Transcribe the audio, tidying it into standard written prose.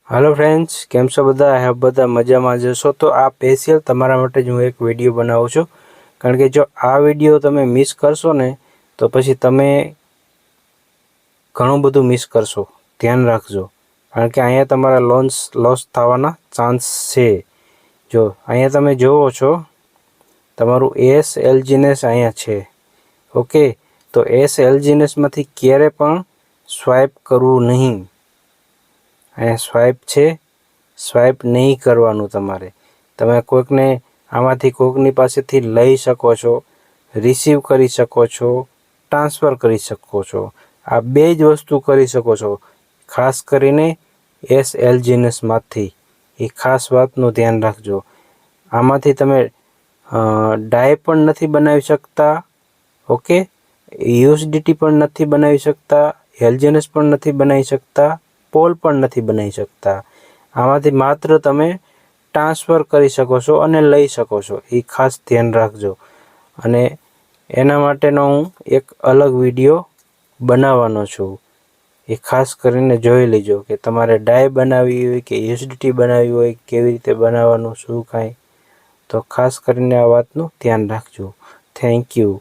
Hello friends, केम छो बधा? I hope बधा मजामां जशो। तो आ स्पेशियल तमारा माटे ज हूँ एक विडियो बनावुं छुं, कारण के जो आ विडियो तमे मिस करशो ने तो पछी तमे घणुं बधुं मिस करशो। ध्यान राखजो, कारण के अहींया तमारा लॉस थवाना चांस छे। जो अहींया तमे जोवो छो तमारुं एस एलजीनेस अहींया छे। ओके, तो एस एलजीनेस मांथी क्यारे पण स्वाइप करवुं नहीं। अहींया स्वाइप छे, स्वाइप नहीं करवानुं तमारे। तमे कोईकने आमांथी कोईकनी पासेथी लई शको छो, रिसीव करी शको छो, ट्रांसफर करी शको छो। आ बे ज वस्तु करी शको छो, खास करीने एस एलजीनेस मांथी। ए खास वातनुं ध्यान राखजो। आमांथी तमे डाय पण नथी बनावी शकता। ओके, यूएसडीटी पण नथी बनावी शकता, एलजीनेस पण नथी बनावी शकता, पोल पण नथी बनावी शकता। आमांथी मात्र तमे ट्रांसफर करी शको छो अने लई शको छो। ए खास ध्यान राखजो। अने एना माटेनो हूँ एक अलग विडियो बनाववानो छुं। ए खास करीने जोई लेजो के तमारे डाय बनावी होय के यूएसडीटी बनावी होय, केवी रीते बनाववानुं शुं कांई। तो खास करीने आ वातनुं ध्यान राखजो। Thank you.